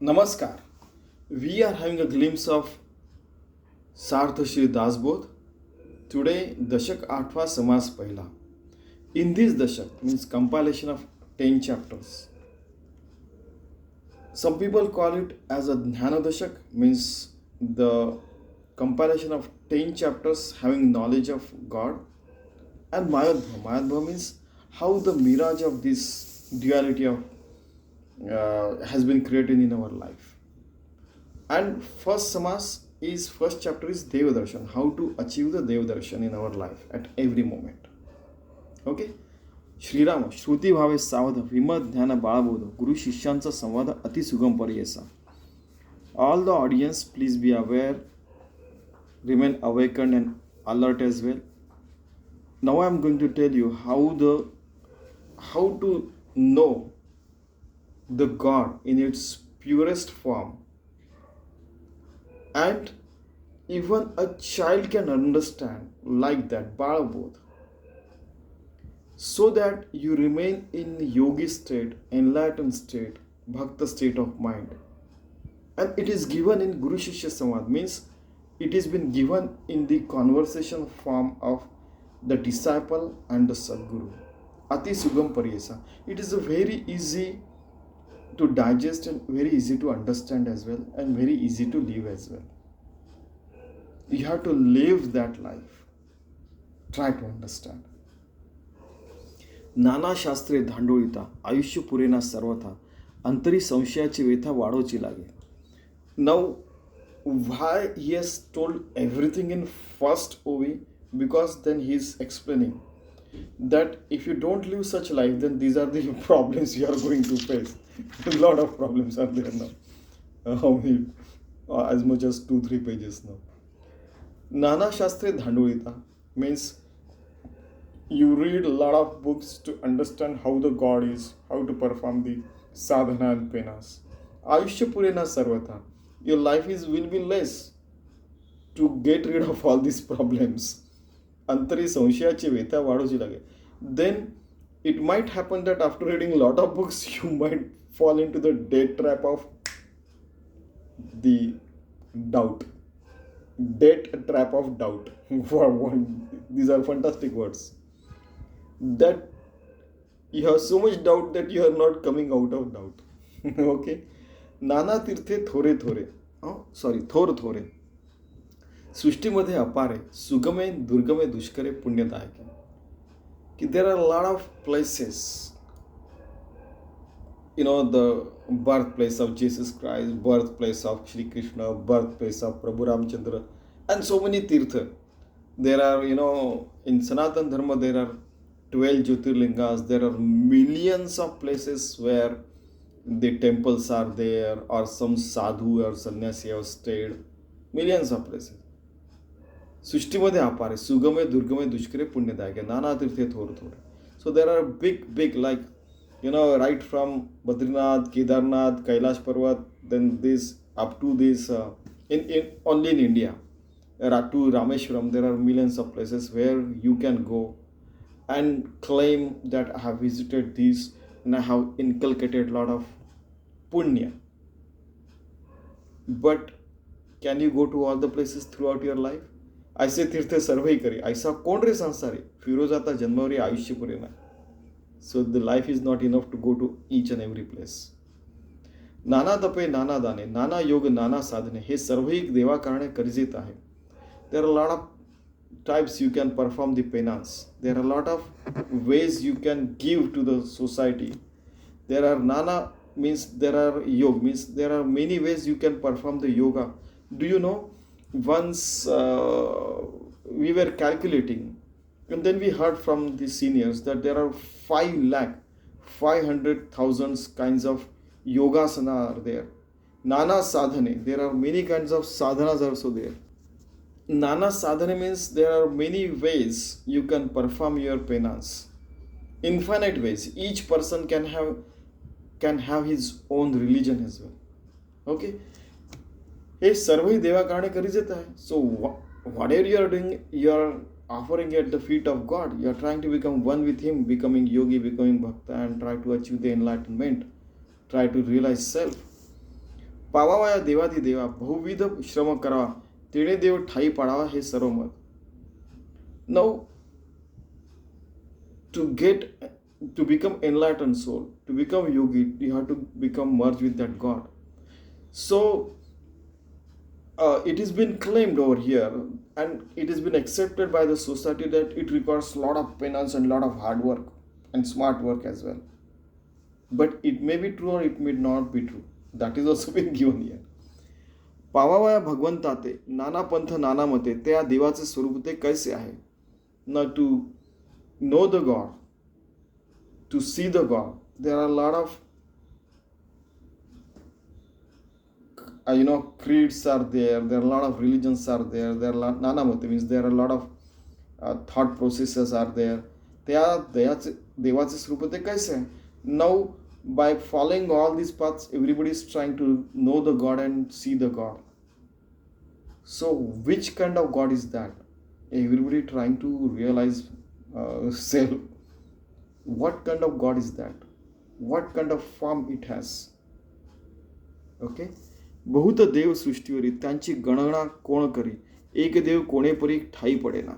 Namaskar. We are having a glimpse of सार्थ Shri Dasbodh. Today, Dashak 8वा समास पहिला. In this Dashak means compilation of 10 chapters. Some people call it as a Dhyana Dashak, means the compilation of 10 chapters having knowledge of God. And Mayadbha. Mayadbha means how the mirage of this duality of has been created in our life. And first chapter is Deva Darshan, how to achieve the Deva Darshan in our life at every moment. Okay? Shriram श्रुती भावे सावध विमत ध्यान बाळबोध गुरु शिष्यांचा संवाद अतिसुगम पर्यसा. All the audience, please be aware, remain awakened and alert as well. Now I am going to tell you how to know the God in its purest form, and even a child can understand like that, Balabodh, so that you remain in yogi state, enlightened state, bhakta state of mind. And it is given in Guru Shishya Samvad, means it has been given in the conversation form of the disciple and the Sadguru. Ati Sugam Pariyasa. It is a very easy to digest and very easy to understand as well, and very easy to live as well. You have to live that life. Try to understand. नाना शास्त्रे धांडोळीता आयुष्य पुरेना सर्वथा अंतरी संशयाची वेथा वाढोची लागे. Now, why he has told everything in first OV? Because then he is explaining that if you don't live such life, then these are the problems you are going to face. A lot of problems are there now. As much as 2-3 pages now. Nana Shastre Dhandulita means you read a lot of books to understand how the God is, how to perform the sadhana and penas. Ayushya Purena Sarvata. Your life will be less to get rid of all these problems. Antari Sanshayachi Veta Vadoji Lage. Then it might happen that after reading a lot of books, you might fall into the death trap of the doubt. Death trap of doubt. These are fantastic words. That you have so much doubt that you are not coming out of doubt. Okay? Nana Tirthe Thore Thore. Thor Thore. सृष्टीमध्ये अपार आहे, सुगमे दुर्गमे दुष्करे पुण्यदायक. की there are a lot of places, the birthplace of Jesus Christ, birthplace of Shri Krishna, birthplace of Prabhu Ramchandra, and so many tirtha. There are, in Sanatan Dharma there are 12 Jyotirlingas. There are millions of places where the temples are there, or some sadhu or sannyasi have stayed. Millions of places. सृष्टीमध्ये अपार आहे, सुगमे दुर्गमे दुष्करे पुण्यदायक, नाना तीर्थे थोर थोरे. So there are big like, right from Badrinath, Kedarnath, Kailash Parvat, then this up to this in only in India, to Rameshwaram, there are millions of places where you can go and claim that I have visited these and I have inculcated a lot of punya. But can you go to all the places throughout your life? ऐसे तीर्थ सर्वही करे, ऐसा कोण रे संसारी, फिरोजाता जन्मवरी आयुष्य पुरे ना. So the life is not enough to go to each and every place. नाना तपे नाना दाने, नाना योग नाना साधने, हे सर्वही देवा कारणे करिजित आहे. There are a lot of types you can perform the penance. There are a lot of ways you can give to the society. There are nana means there are yoga, means there are many ways you can perform the yoga. Do you know? Once we were calculating, and then we heard from the seniors that there are 500,000 kinds of yogasana are there. Nana sadhane, there are many kinds of sadhanas also there. Nana sadhane means there are many ways you can perform your penance. Infinite ways. Each person can have his own religion as well. Okay? हे सर्वही देवा कारणे करिजित आहे. So whatever you are doing, you are offering at the feet of God. You are trying to become one with Him, becoming yogi, becoming bhakta, and try to achieve the enlightenment. Try to realize self. पावावा या देवाधी देवा, बहुविध श्रम करावा, तेणे देव ठाई पाडावा, हे सर्व मत. Now to become enlightened soul, to become yogi, you have to become merged with that God. So it has been claimed over here, and it has been accepted by the society that it requires a lot of penance and a lot of hard work and smart work as well. But it may be true or it may not be true. That is also been given here. पावावया भगवंता ते, नाना पंथ नाना मते, त्या देवाचे स्वरूप ते कैसे आहे. Now to know the God, to see the God, there are a lot of creeds are there are a lot of religions are there are a lot, nana mate means there are a lot of thought processes are there. त्या देवाचे स्वरूप ते कैसे आहे. Now by following all these paths, everybody is trying to know the God and see the God. So which kind of God is that? Everybody trying to realize self. What kind of God is that? What kind of form it has? Okay. बहुत देव सृष्टीवरी, त्यांची गणना कोण करी, एक देव कोणे परी ठाई पडेना.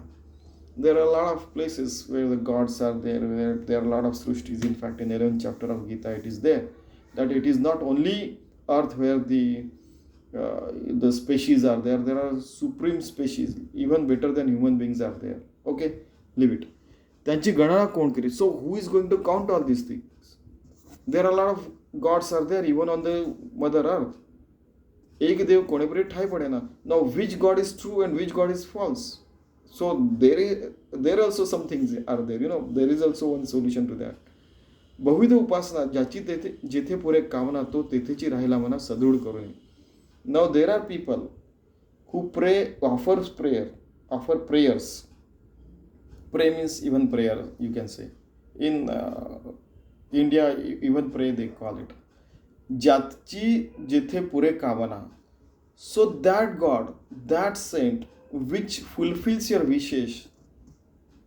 There are a lot of places where the gods are there, where there are a lot of srishtis. In fact, in 11th chapter of Gita, it is there that it is not only earth where the species are there. There are supreme species, even better than human beings are there. Okay, leave it. त्यांची गणना कोण करी. So who is going to count all these things? There are a lot of gods are there even on the mother earth. एक देव कोणेपरी ठाई पडेना. Now which God is true and which God is false? So there also some things are there. There is also one solution to that. बहुविध उपासना, ज्याची जेथे पुरे कामना, तो तेथेची राहिला मना सदृढ करून. Now there are people who offer prayers. Pray means even prayer, you can say. In India, even pray they call it. ज्याची जेथे पुरे कामना. So that God, that saint, which fulfills your wishes,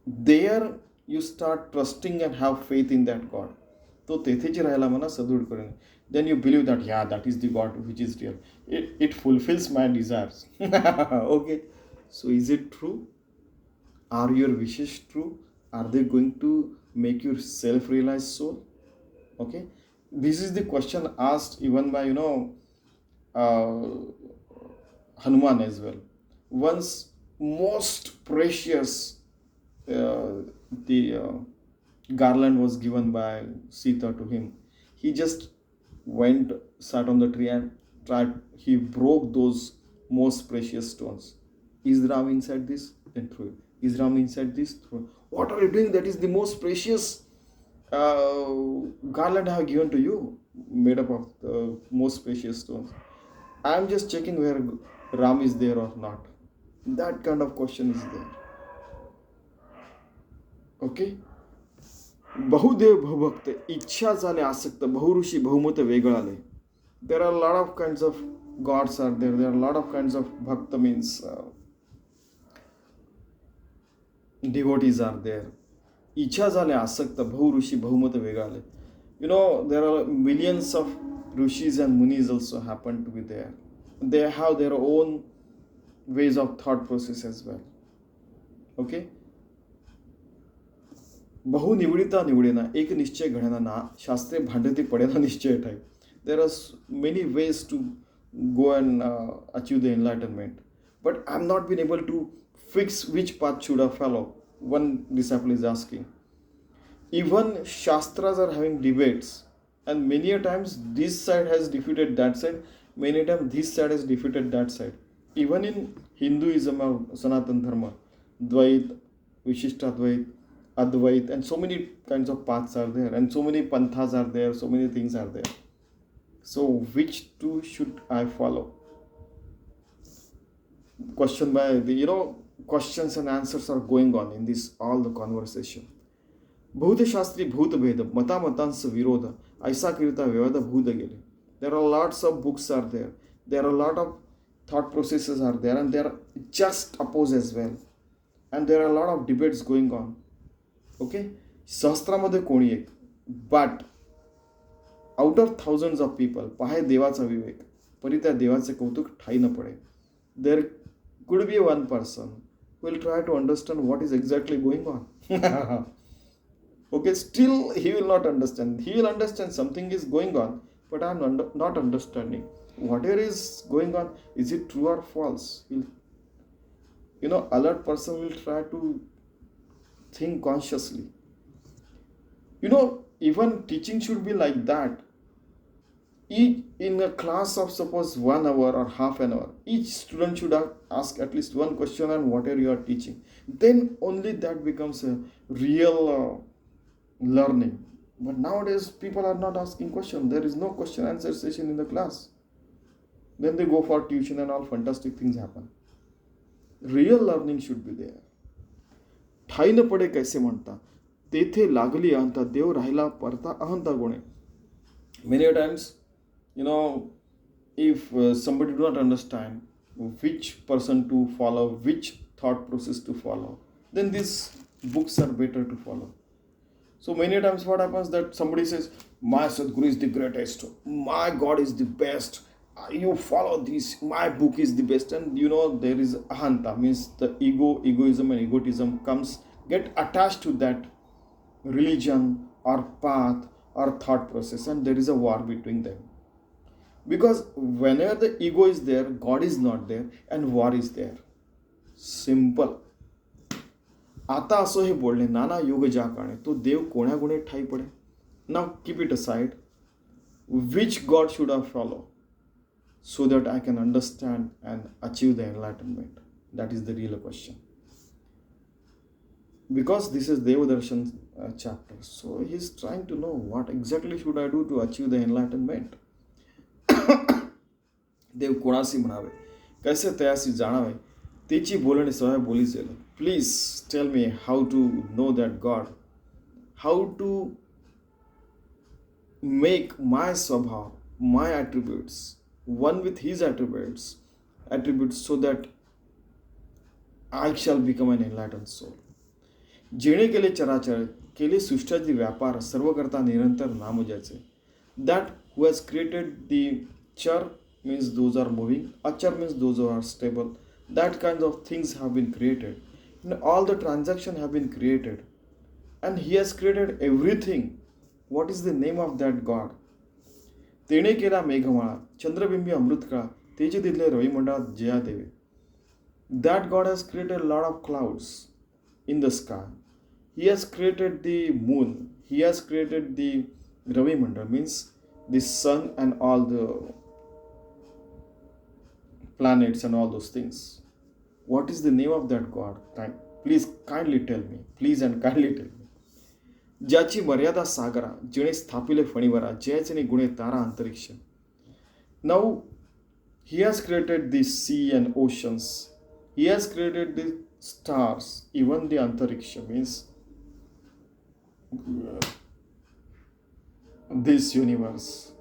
there you start trusting and have faith in that God. तो तेथेची राहायला म्हणा सदृढ करून. Then you believe that, yeah, that is the God which is real. It fulfills my desires. Okay. So is it true? Are your wishes true? Are they going to make you self-realized soul? Okay. This is the question asked even by, Hanuman as well. Once most precious the garland was given by Sita to him. He just went, sat on the tree and he broke those most precious stones. Is Ram inside this? Then throw it. Is Ram inside this? Throw it. What are you doing? That is the most precious garland I have given to you, made up of the most precious stones. I am just checking where Ram is there or not. That kind of question is there. Okay. बहुदेव बहुभक्त, इच्छा झाले आसक्त, बहुऋषी बहुमत वेगळाले. There are a lot of kinds of gods are there. There are a lot of kinds of bhakta means devotees are there. इच्छा झाले आसक्त, बहुऋषी बहुमत वेगळाले. There are millions of rishis and munis also happen to be there. They have their own ways of thought process as well. Okay. बहु निवडिता निवडेना, एक निश्चय घडेना ना, शास्त्रे भांडती पडेना निश्चय ठाई. There are many ways to go and achieve the enlightenment, but I am not been able to fix which path should I follow. One disciple is asking. Even shastras are having debates, and many a times this side has defeated that side, many times this side has defeated that side. Even in Hinduism or Sanatan Dharma, Dvait, Vishishtadvait, Advait, and so many kinds of paths are there, and so many panthas are there, so many things are there. So which two should I follow? Question by questions and answers are going on in this all the conversation. भूत शास्त्री भूत भेद, मता मतांस विरोध, ऐसा कीर्ता विवाद भूत गेले. There are lots of books are there. There are a lot of thought processes are there, and they are just opposed as well. And there are a lot of debates going on. Okay, सहस्त्रामध्ये कोणी एक, but out of thousands of people, पाहे देवाचा विवेक, परी त्या देवाचे कौतुक ठाई न पडे. देर could be one person who will try to understand what is exactly going on. Okay, still he will not understand. He will understand something is going on, but I am not understanding. Whatever is going on, is it true or false? Alert person will try to think consciously. Even teaching should be like that. In a class of suppose 1 hour or half an hour, each student should ask at least one question on whatever you are teaching. Then only that becomes a real learning. But nowadays people are not asking questions. There is no question answer session in the class. Then they go for tuition and all fantastic things happen. Real learning should be there. ठाई न पडे कैसे म्हणता, तेथे लागली अहंता, देव राहिला परता अहंता गुणे. Many times, if somebody do not understand which person to follow, which thought process to follow, then these books are better to follow. So many times what happens that somebody says, my Sadguru is the greatest, my God is the best, you follow this, my book is the best. And there is ahanta, means the egoism and egotism get attached to that religion or path or thought process, and there is a war between them. Because whenever the ego is there, God is not there and war is there. Simple. आता असो हे बोलणे नाना योग ज्या काणे, तो देव कोण्या गुणे ठाई पडे. Now keep it aside. Which God should I follow so that I can understand and achieve the enlightenment? That is the real question. Because this is Devadarshan chapter, so he is trying to know what exactly should I do to achieve the enlightenment. देव कोणासी म्हणावे, कैसे तयासी जाणावे, तेची बोलणे सवय बोली jail. Please tell me how to know that God, how to make my swabhav, my attributes, one with his attributes, so that I shall become an enlightened soul. जेणे केले चराचर, केले सृष्टाची व्यापार, सर्व करता निरंतर नाम ज्याचे. That who has created the char means those are moving, achar means those who are stable. That kinds of things have been created. And all the transactions have been created. And he has created everything. What is the name of that God? तेणे केला मेघमाळा, चंद्रबिंबी अमृतकाळा, तेजे दिले रविमंडळात जया देवे. That God has created a lot of clouds in the sky. He has created the moon. He has created the Ravi Mandal, means the sun and all the planets and all those things. What is the name of that God? Please kindly tell me. Please and kindly tell me. ज्याची मर्यादा सागरा, जिणे स्थापिले फणीवरा, जयाचे गुणे तारा अंतरिक्ष. Now he has created the sea and oceans. He has created the stars, even the antariksha, means this universe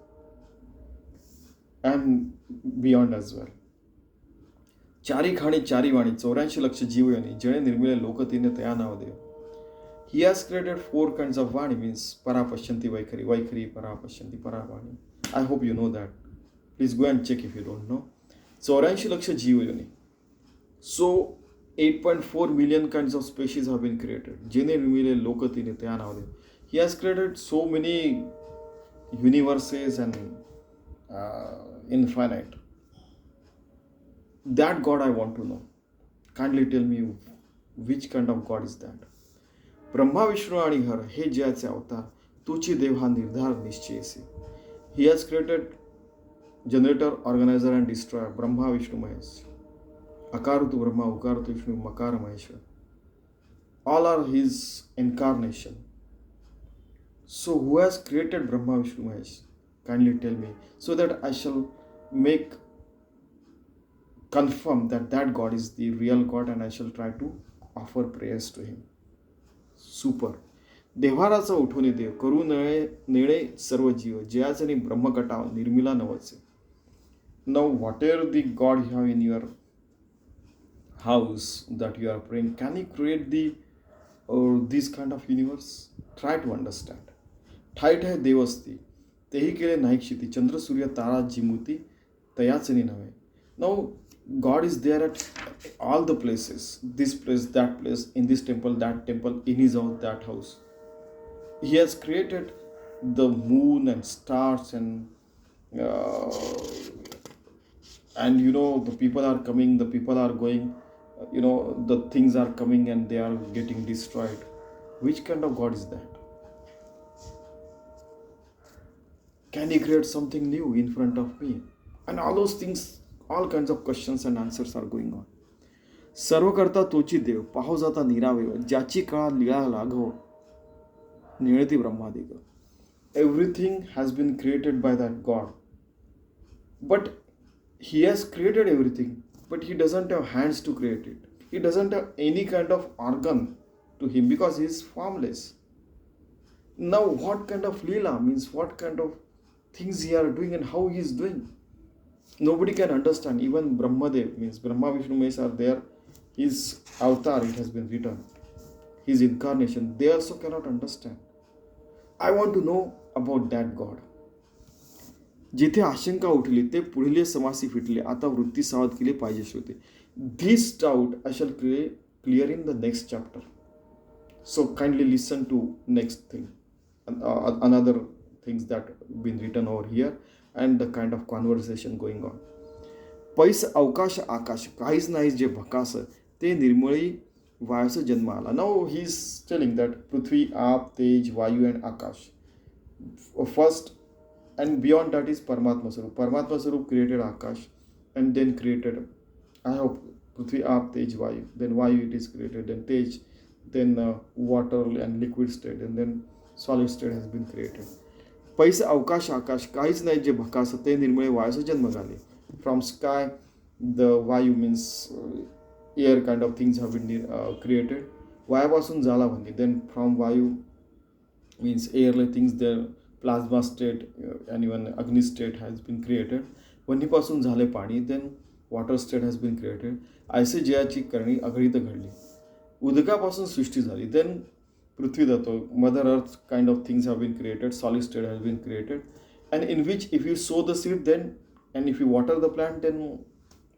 and beyond as well. चारी खाणी चारी वाणी, 84 लक्ष जीवयोनी, जणे निर्मिले लोकतीने तया नाव देव. He has created 4 kinds of vani, means para pashyanti vaikhari, vaikhari para pashyanti para vani. I hope you know that. Please go and check if you don't know. 84 लक्ष जीवयोनी. So 8.4 million kinds of species have been created. Jene निर्मिले लोकतीने तया नाव देव. He has created so many universes and infinite. That God I want to know. Kindly tell me which kind of God is that. Brahma Vishnu आणि हर हे ज्याचे अवतार, तुची देव हा निर्धार निश्चयसी. He has created generator, organizer and destroyer, Brahma, Vishnu, Mahesh. Akarutu Brahma, Ukarutu Vishnu, Makara Maheshwar. All are his incarnation. So who has created Brahma, Vishnu, Mahesh? Kindly tell me, so that I shall confirm that God is the real God and I shall try to offer prayers to him. Super. देव्हाराचा उठवणे देव, करू नेणे सर्व जीव, जयाचनी ब्रह्मकटाव निर्मिला नवचे. Now whatever the God you have in your house that you are praying, can he create this kind of universe? Try to understand. ठाय ठाय देव असती, तेही केले नाहीक शिती, चंद्र सूर्य तारा जिमुती, तयाचनी नव्हे. Now God is there at all the places, this place, that place, in this temple, that temple, in his house, that house. He has created the moon and stars, uh, and the people are coming, the people are going, the things are coming and they are getting destroyed. Which kind of God is that? Can he create something new in front of me? And all those things, all kinds of questions and answers are going on. सर्व करता तोची देव, पाहो जाता निरावय, ज्याची काळा लीळा लाघव, निळती ब्रह्मादिक. Everything has been created by that God. But he has created everything, but he doesn't have hands to create it. He doesn't have any kind of organ to him because he is formless. Now, what kind of Leela means, what kind of things he are doing and how he is doing? Nobody can understand. Even Brahmadev, means Brahma, Vishnu, Mahesh are there. His avatar, it has been written. His incarnation, they also cannot understand. I want to know about that God. जिथे आशंका उठली ते पुढले समासी फिटले, आता वृत्ती सावध केली पाहिजे श्रोते. This doubt I shall clear in the next chapter. So kindly listen to next thing, another things that been written over here and the kind of conversation going on. पैस अवकाश आकाश, काहीच नाही जे भकास, ते निर्मळी वायस जन्म आला. Now he is telling that पृथ्वी, आप, तेज, वायू and Akash. First and beyond that is Paramatma Sarup. Paramatma Sarup created Akash and then created, I hope, Prithvi, Aap, Tej, Vayu. Then Vayu it is created, then Tej, then water and liquid state, and then solid state has been created. पैसे अवकाश आकाश, काहीच नाही जे भकास, ते निर्मळे वायूचा जन्म झाले. From sky, the Vayu means air kind of things have been created. वायापासून झाला म्हणजे. Then from Vayu means air things there, plasma state and even Agni state has been created. वन्हीपासून झाले पाणी, then water state has been created. ऐसे जयाची करणी अगणित घडली. उदकापासून सृष्टी झाली. Then पृथ्वी धातू, mother earth kind of things have been created. Solid state has been created, and in which if you sow the seed, then and if you water the plant, then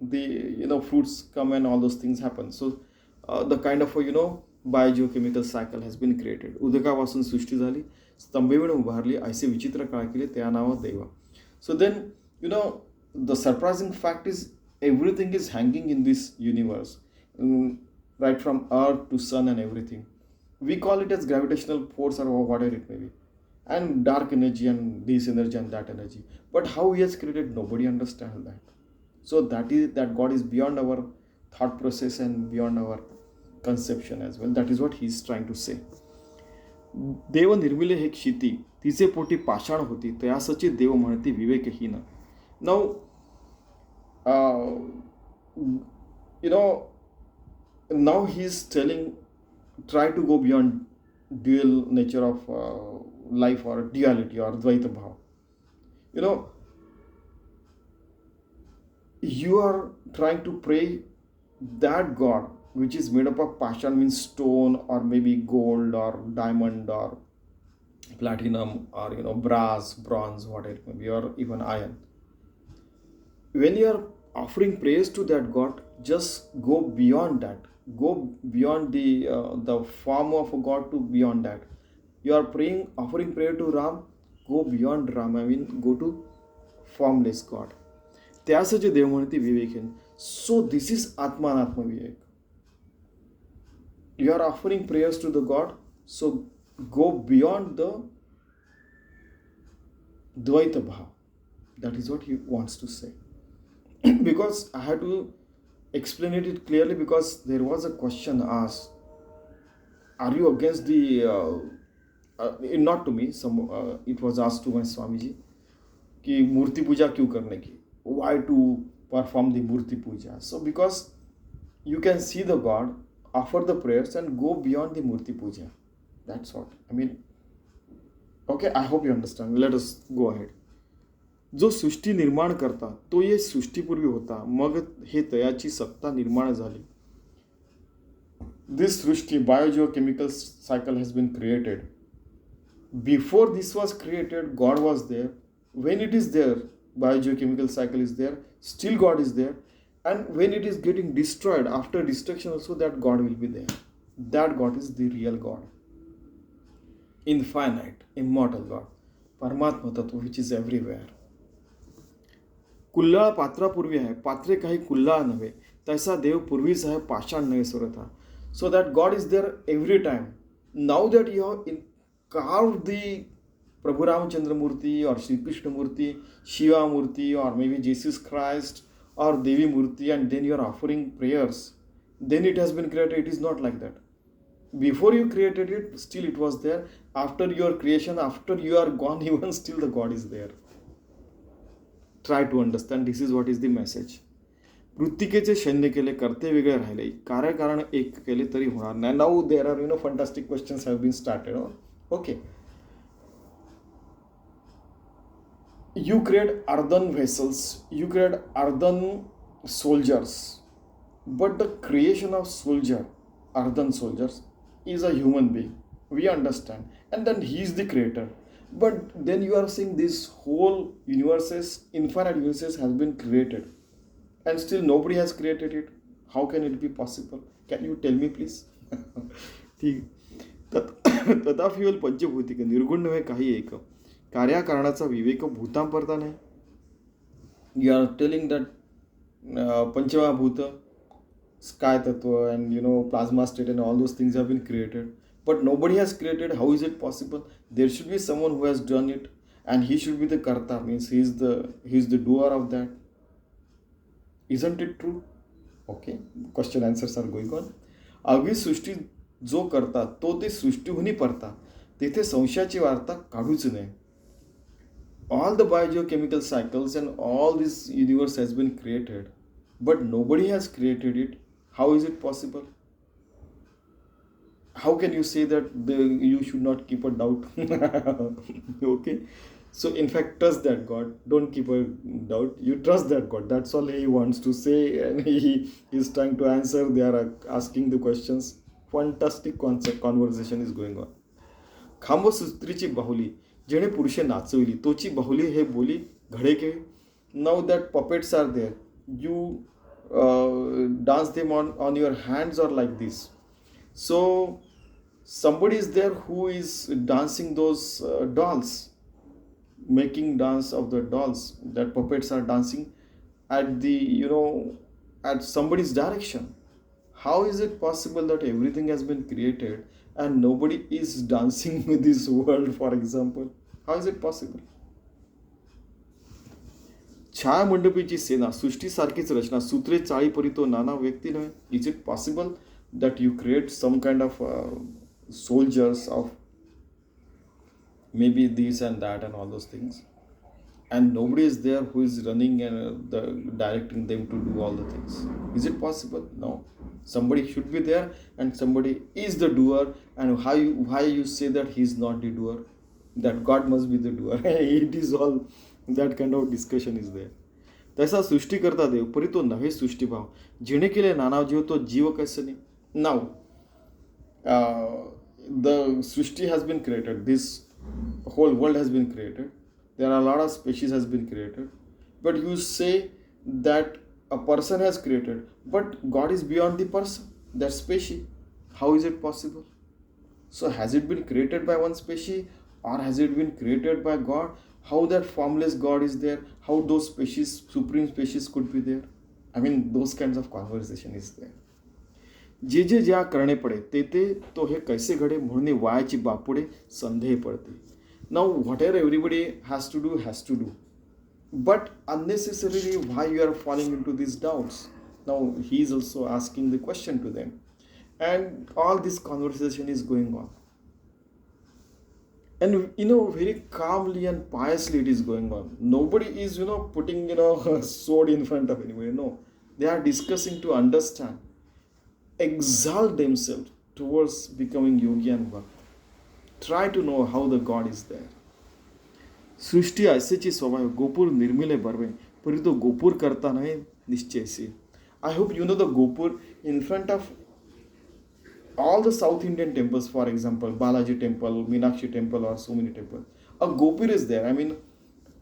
the fruits come and all those things happen. So the kind of biogeochemical cycle has been created. उदकापासून सृष्टी झाली, स्तंभेविण उभारली, ऐसे विचित्र काळ केले, त्या नावात देवा. So then the surprising fact is everything is hanging in this universe, right from earth to sun and everything. We call it as gravitational force or whatever it may be, and dark energy and this energy and that energy. But how he has created, nobody understands that. So that God is beyond our thought process and beyond our conception as well. That is what he is trying to say. देव निर्मिले हे क्षिती, तिचे पोटी पाषाण होती, तयासची देव म्हणती विवेकहीन. Now, now he is telling, try to go beyond dual nature of life or duality or dvaita bhav. You are trying to pray that God which is made up of pashan, means stone or maybe gold or diamond or platinum or brass, bronze, whatever it may be, or even iron. When you are offering praise to that God, just go beyond that. Go beyond the form of a God to beyond that. You are offering prayer to Ram, go beyond Ram. I mean, go to formless God. त्याचे देव म्हणते विवेकहीन. So this is Atma and Atma Vivek. You are offering prayers to the God, so go beyond the Dvaita Bhav. That is what he wants to say. Because I had to explain it clearly, because there was a question asked, are you against the, not to me, it was asked to my Swamiji, कि मूर्ति पूजा क्यों करने की? Why to perform the Murti Puja? So because you can see the God, offer the prayers and go beyond the Murti Puja. That's what. I mean, okay, I hope you understand. Let us go ahead. जो सृष्टी निर्माण करता तो ये सृष्टीपूर्वी होता, मग हे तयाची सत्ता निर्माण झाली. This सृष्टी, biogeochemical cycle has been created. Before this was created, God was there. When it is there, biogeochemical cycle is there, still God is there. And when it is getting destroyed, after destruction also, that God will be there. That God is the real God. Infinite, immortal God. Paramatma Tattva, which is everywhere. कुल्लाळ पात्रापूर्वी आहे, पात्रे काही कुल्लाळ नव्हे, तैसा देव पूर्वीच आहे, पाषाण नव्हे Suratha. So that God is there every time. Now that you have carved the Prabhu Ramchandra Murti or Shri Krishna Murti, Shiva Murti, or maybe Jesus Christ or Devi Murti, and then you are offering prayers, then it has been created. It is not like that. Before you created it, still it was there. After your creation, after you are gone, even still the God is there. Try to understand. This is what is the message. मृत्तिकेचे सैन्य केले, करते वेगळे राहिले, कार्यकारण एक केले तरी होणार नाही. Now there are fantastic questions have been started. Okay, you create earthen vessels, you create earthen soldiers, but the creation of earthen soldiers, is a human being. We understand, and then he is the creator. But then you are saying this whole universes, infinite universes, has been created, and still nobody has created it. How can it be possible? Can you tell me, please? ठीक. तथापिवल पंचभूतिक निर्गुण नव्हे काही एक, कार्याकारणाचा विवेक भूतांपरता नाही. You are telling that panchamahabhuta, sky tattva, and plasma state and all those things have been created, but nobody has created. How is it possible? There should be someone who has done it, and he should be the karta, means he is the doer of that. Isn't it true? Okay, question answers are going on. आगवी सृष्टी जो करता तो ते सृष्टीहुनी परता, तेथे संशयाची वार्ता काढूच नये. All the biogeochemical cycles and all this universe has been created, but nobody has created it. How is it possible? How can you say that you should not keep a doubt? Okay, so in fact, trust that God. Don't keep a doubt. You trust that God. That's all he wants to say, and he is trying to answer. They are asking the questions. Fantastic conversation is going on. खांब सुस्त्रीची बाहुली, जेणे पुरुषे नाचविली, तोची बाहुली हे बोली घडे के. Now that puppets are there, you dance them on your hands or like this. So somebody is there who is dancing those dolls, making dance of the dolls. That puppets are dancing at the at somebody's direction. How is it possible that everything has been created and nobody is dancing with this world, for example? How is it possible? छाया मंडपीची सेना, सृष्टीसारखीच रचना, सूत्रे चाळी परितो नाना व्यक्ती नव्हे. Is it possible that you create some kind of soldiers of maybe this and that and all those things, and nobody is there who is running and directing them to do all the things? Is it possible? No. Somebody should be there, and somebody is the doer. And why you say that he is not the doer? That God must be the doer. It is all that kind of discussion is there. तैसा सृष्टी करता देव, परी तो नव्हे सृष्टीभाव, जेणे केले नाना जीव, तो जीव कैसने. Now, the Srishti has been created. This whole world has been created. There are a lot of species has been created. But you say that a person has created, but God is beyond the person, that species. How is it possible? So has it been created by one species, or has it been created by God? How that formless God is there? How those species, supreme species, could be there? I mean, those kinds of conversation is there. जे जे ज्या करणे पडे ते ते तो हे कैसे घडे, म्हणून वायाची बापुडे संदेह पडते. Now whatever everybody has to do, but unnecessarily why you are falling into these doubts? Now he is also asking the question to them, and all this conversation is going on, and very calmly and piously it is going on. Nobody is putting a sword in front of anybody. No, they are discussing to understand, exalt themselves towards becoming yogi and bhakt. Try to know how the God is there. सृष्टी ऐसेची स्वभाव, गोपूर निर्मिले बरवे, परी तो गोपूर करता नाही निश्चयसी. I hope you know the gopur in front of all the South Indian temples, for example, Balaji temple, Meenakshi temple, or so many temples. A gopur is there. I mean,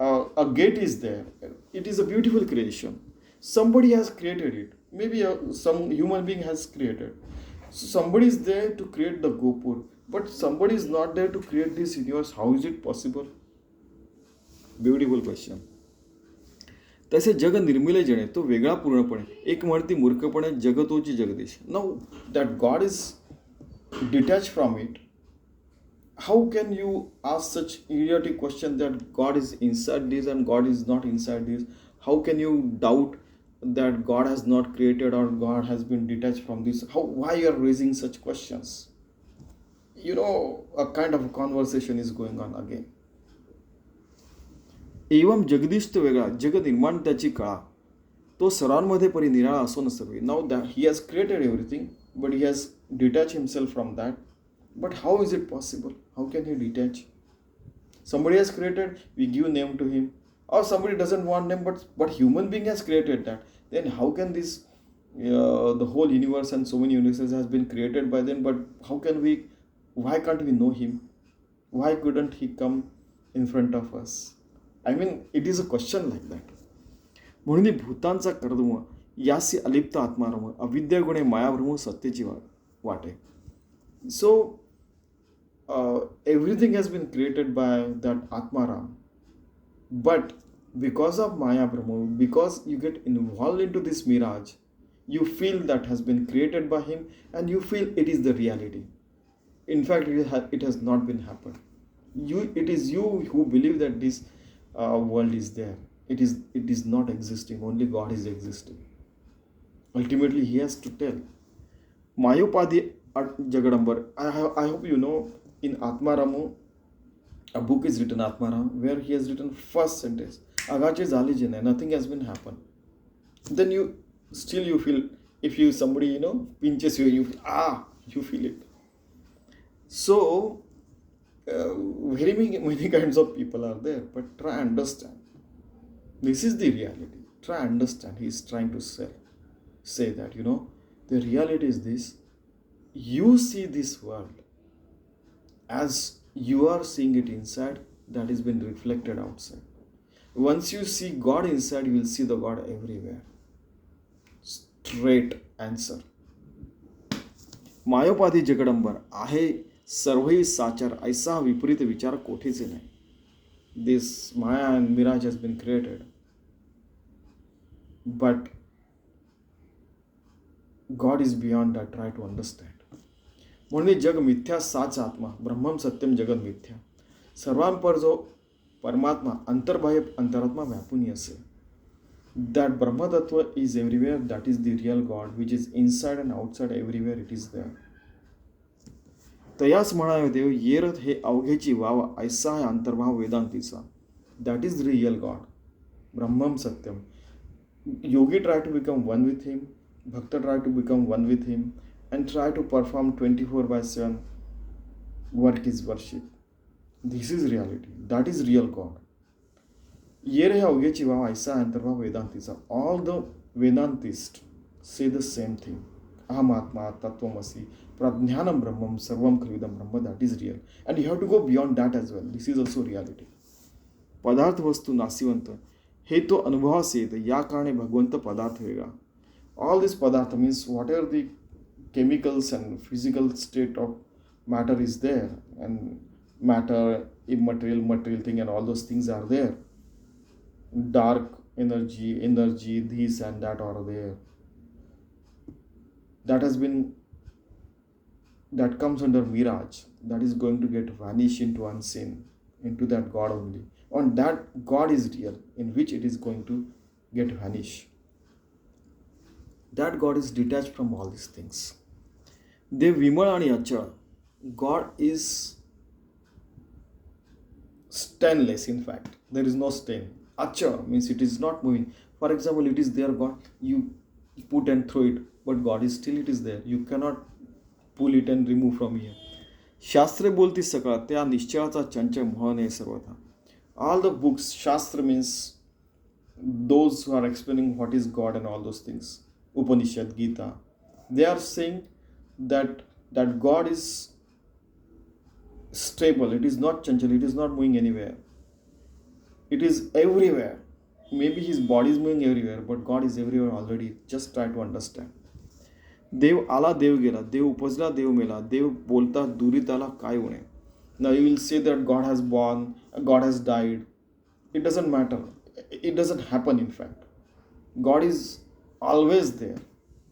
a gate is there. It is a beautiful creation. Somebody has created it. Maybe some human being has created. So somebody is there to create the Gopur, but somebody is not there to create this universe. How is it possible? Beautiful question. तसे जग निर्मिले जणे तो वेगळा पूर्णपणे एक म्हणती मूर्खपणे जगतोची Jagdish. Now that God is detach from it. How can you ask such idiotic question that God is inside this and God is not inside this? How can you doubt that God has not created or God has been detached from this? Why you are raising such questions? You know, a kind of a conversation is going on again. एवम जगदीश तो वेगळा जग निर्माण त्याची कळा तो सर्वांमध्ये परिनिराळा असो नसावे. Now that he has created everything but he has detach himself from that. But how is it possible? How can he detach? Somebody has created, we give name to him. Or somebody doesn't want name, but human being has created that. Then how can this, the whole universe and so many universes has been created by them, but why can't we know him? Why couldn't he come in front of us? I mean, it is a question like that. म्हणून भूतांचा कर्दम यासी अलिप्त आत्मारम अविद्या गुणे मायाभ्रम सत्तेची वाटे. So, everything has been created by that Atmaram. But because of Maya Brahma, because you get involved into this mirage, you feel that has been created by him and you feel it is the reality. In fact, it has not been happened. It is you who believe that this world is there. It is not existing. Only God is existing. Ultimately, he has to tell. Mayopadi Jagadambar. I hope you know in Atmaramu, a book is written Atmaram, where he has written first sentence. Agache zali jene, nothing has been happened. Then you feel, if somebody pinches you, you feel it. So very many kinds of people are there, but try understand. This is the reality. Try understand. He is trying to say that the reality is this. You see this world as you are seeing it inside, that has been reflected outside. Once you see God inside, you will see the God everywhere. Straight answer. मायोपाधी जगडंबर आहे सर्वही साचार ऐसा विपरीत विचार कोठेचे नाही. This Maya and mirage has been created, but God is beyond that. Try to understand. म्हणून जग मिथ्या साच आत्मा ब्रह्मम सत्यम जगत मिथ्या. सर्वांपर जो परमात्मा अंतर्बाह्य अंतरात्मा व्यापून असेल. That brahmatattva is everywhere. That is the real God which is inside and outside. Everywhere it is there. तयास म्हणावे देव येरथ हे अवघेची वाव ऐसा आहे अंतर्भाव वेदांतीचा. That is real God. ब्रह्मम सत्यम. Yogi try to become one with him. Bhakta try to become one with him and try to perform 24/7 work is worship. This is reality. That is real God. ये रहे अवघेची वाव ऐसा अंतर्भाव वेदांतीचा. All the Vedantists say the same thing. Aham Atma Tattvamasi Pradhnanam Brahmam Sarvam Khalvidam Brahma. That is real. And you have to go beyond that as well. This is also reality. पदार्थ वस्तू नासिवंत हे तो अनुभवास येत या कारणे भगवंत पदार्थ वेगळा. All this padartha means whatever the chemicals and physical state of matter is there, and matter, immaterial, material thing, and all those things are there. Dark energy, this and that are there. That comes under mirage. That is going to get vanished into unseen, into that God only. On that God is real, in which it is going to get vanished. That God is detached from all these things. They vimal आणि अचळ. God is stainless. In fact, there is no stain. Achal means it is not moving. For example, it is there, God. You put and throw it, but God is still. It is there. You cannot pull it and remove from here. शास्त्रे बोलती सकळ त्या निश्चयाचा चंचल मोह नाही सर्वथा. All the books, Shastra means those who are explaining what is God and all those things. Upanishad, Gita, they are saying that God is stable. It is not chanchal. It is not moving anywhere. It is everywhere. Maybe his body is moving everywhere, but God is everywhere already. Just try to understand. देव आला देव गेला, देव उपजला देव मेला, देव बोलता दुरीत आला काय उणे. Now you will say that God has born, God has died. It doesn't matter. It doesn't happen in fact. God is always there.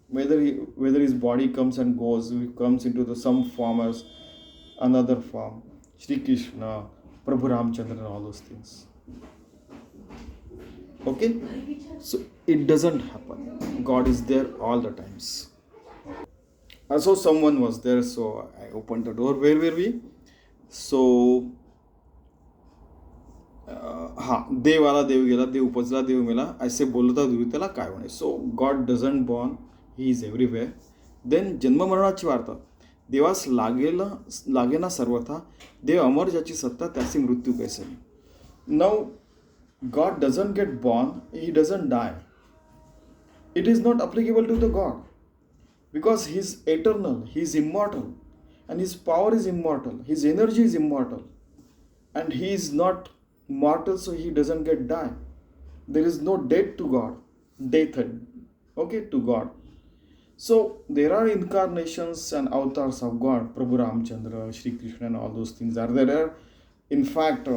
Whether his body comes and goes, he comes into some form as another form. Shri Krishna, Prabhu Ramchandra and all those things. Okay? So it doesn't happen. God is there all the times. Also someone was there, so I opened the door. Where were we? So देव आला देव गेला, देव उपजला देव मेला, ऐसे बोलता दुरी त्याला काय म्हणे. So God doesn't born, he is everywhere. Then जन्ममरणाची वार्ता. देवास लागेना सर्वथा, देव अमर ज्याची सत्ता त्याची मृत्यू कैसे. Now God doesn't get born, he doesn't die. It is not applicable to the God because he is eternal, he is immortal, and his power is immortal, his energy is immortal, and he is not mortal, so he doesn't get die. There is no death to God, to God. So there are incarnations and avatars of God. Prabhu Ramchandra, Shri Krishna and all those things are there. In fact,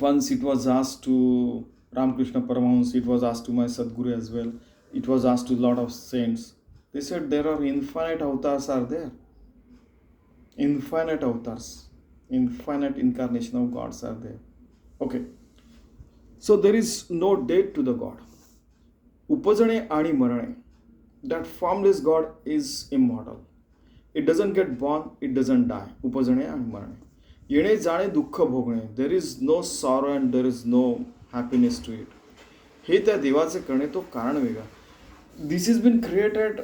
once it was asked to Ramakrishna Paramahamsa, it was asked to my Sadguru as well, it was asked to a lot of saints. They said there are infinite avatars are there. Infinite avatars, infinite incarnation of gods are there. Okay. So there is no death to the God. Upajane ani marane. That formless God is immortal. It doesn't get born, it doesn't die. Upajane ani marane. येणे जाणे दुःख भोगणे. There is no sorrow and there is no happiness to it. हे त्या देवाचे करणे तो कारण वेगळा. This is been created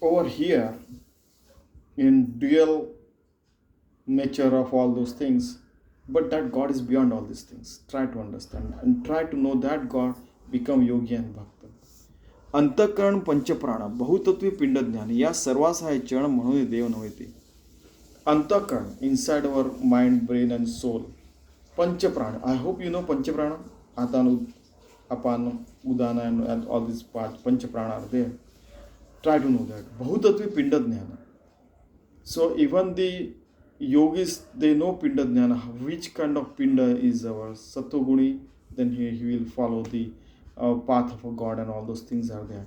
over here in dual nature of all those things, but that God is beyond all this things. Try to understand and try to know that God become yogi and bhakta. अंतःकरण पंचप्राण बहुतत्वी पिंडज्ञान या सर्वास आहे चरण म्हणून देव नव्हे ते. अंतःकरण, inside our mind, brain and soul. Panchaprana. I hope you know Panchaprana. Atanu, Apana, Udana and all these parts. Panchaprana are there. Try to know that. Bahutatvi Pinda Jnana. So even the yogis, they know Pinda Jnana. Which kind of Pinda is our Sattoguni. Then he will follow the path of a God and all those things are there.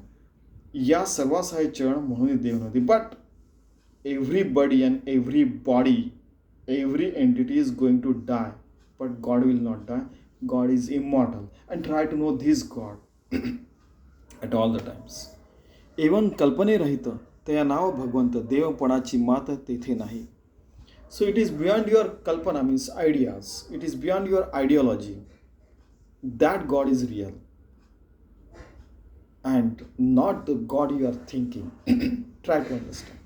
Ya sarvas hai charan mohuni devnadi. But everybody and every body, every entity is going to die, but God will not die. God is immortal. And try to know this God at all the times. Even कल्पने रहित तया नाव भगवंत, देवपणाची मात तेथे नाही. So it is beyond your kalpana, means ideas. It is beyond your ideology. That God is real. And not the God you are thinking. Try to understand.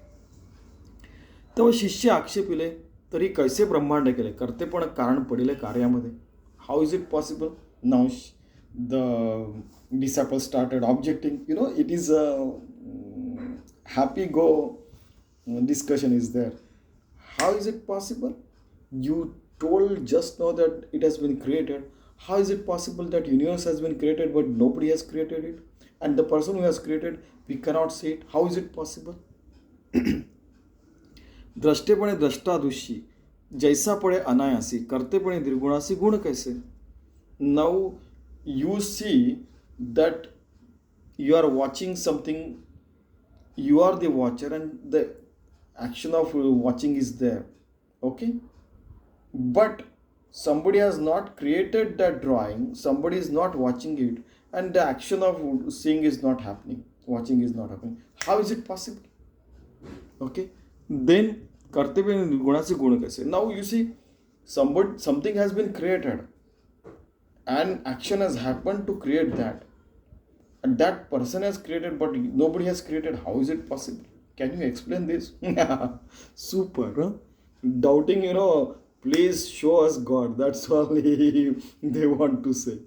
तेव्हा शिष्य आक्षेपिले तरी कैसे ब्रह्मांड केले, करते पण कारण पडिले कार्यामध्ये. How is it possible. Now the disciple started objecting. It is a happy go discussion is there. How is it possible. You told just now that it has been created. How is it possible that universe has been created but nobody has created it, and the person who has created we cannot see it. How is it possible. द्रष्टेपणे द्रष्टादुषी, जैसा पडे अनायासी, करतेपणे निर्गुणासी गुण कैसे. Now you see that you are watching something, you are the watcher and the action of watching is there, okay, but somebody has not created that drawing, somebody is not watching it, and the action of seeing is not happening, watching is not happening. How is it possible? Okay, then कर्तव्य गुणाचे गुण कैसे. Now you see, something has been created and action has happened to create that, and that person has created but nobody has created. How is it possible? Can you explain this? Super, huh? Doubting, please show us God. That's all they want to say.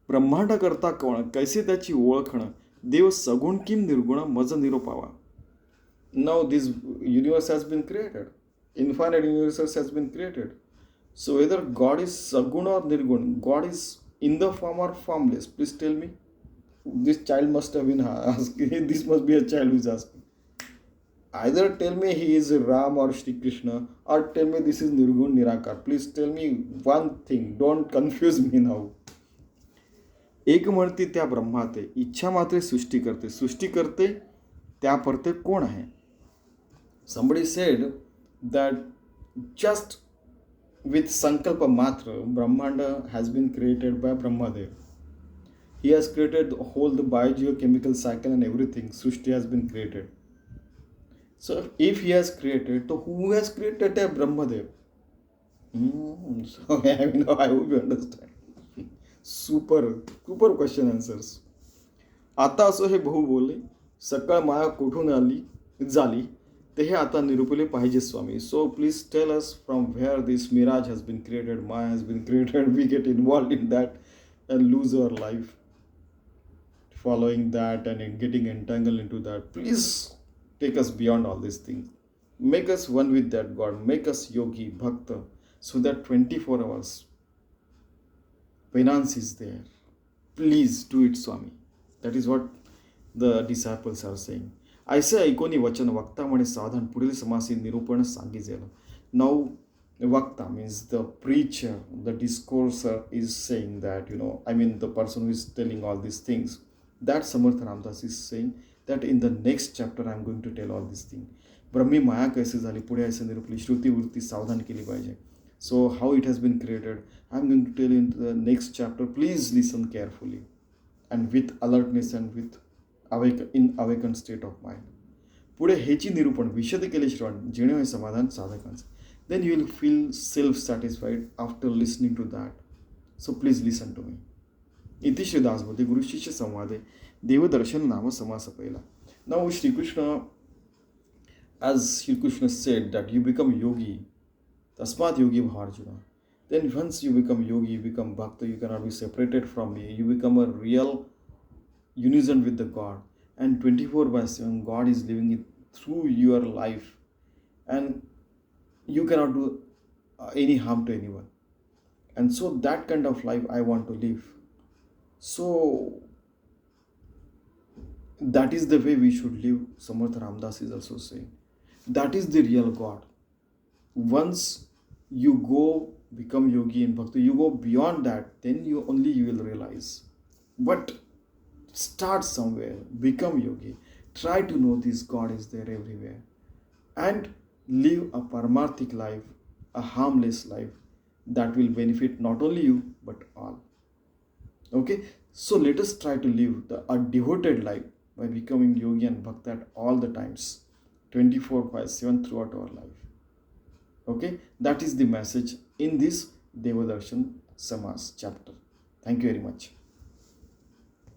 ब्रह्मांड करता कोण, कैसे त्याची ओळखणं, देव सगुण किम निर्गुण मज निरोपावा. Now this universe has been created. Infinite universe has been created. So whether God is Sagun or Nirgun, God is in the form or formless. Please tell me. This child must have been asking. This must be a child who is asking. Either tell me he is Ram or Shri Krishna, or tell me this is Nirgun Nirakar. Please tell me one thing. Don't confuse me now. एक म्हणते त्या ब्रह्माते इच्छा मात्रे सृष्टी करते त्या परते कोण आहे. Somebody said that just with sankalpa matra brahmanda has been created by Brahmadev. He has created the whole the biogeochemical cycle and everything. Srishti has been created. So if he has created, so who has created a Brahmadev? So I hope you understand. Super question answers. आता असो हे भाऊ बोलले, सकाळ माया कुठून आली झाली ते हे आता निरूपले पाहिजे स्वामी. So please tell us from where this mirage has been created, maya has been created. We get involve in that and lose our life following that and getting entangled into that. Please take us beyond all these things. Make us one with that God. Make us yogi, bhakta, so that 24 hours finance is there. Please do it, Swami. That is what the disciples are saying. ऐसे ऐकोनी वचन वक्ता म्हणे साधन पुढील समासी निरूपण सांगितलेलं. Now Vakta means the preacher, the discourser is saying that, the person who is telling all these things. That Samarth Ramdas is saying that in the next chapter I am going to tell all these things. ब्रह्मी माया कैसे झाली, पुढे ऐसे निरूपली, श्रुती वृत्ती सावधान केली पाहिजे. So how it has been created, I am going to tell you in the next chapter. Please listen carefully and with alertness and with awakened state of mind. पुढे हेची निरूपण विशद केले श्रवण जेणे होय समाधान साधकांचे. Then you will feel self-satisfied after listening to that. So please listen to me. इति श्री दासबोधे गुरु शिष्य संवादे देवदर्शन नाम समास पहिला. Now Shri Krishna, as Shri Krishna said that you become yogi, tasmat yogi bharjuna. Then once you become yogi, you become bhakta, you cannot be separated from me. You become a real unison with the God. And 24/7 God is living it through your life. And you cannot do any harm to anyone. And so that kind of life I want to live. So that is the way we should live. Samarth Ramdas is also saying that is the real God. Once you go become yogi and bhakti, you go beyond that, then you will realize. But start somewhere, become yogi, try to know this God is there everywhere, and live a paramarthik life, a harmless life that will benefit not only you but all. Okay, so let us try to live a devoted life by becoming yogi and bhakta at all the times, 24/7 throughout our life. Okay, that is the message in this Devadarshan Samas chapter. Thank you very much.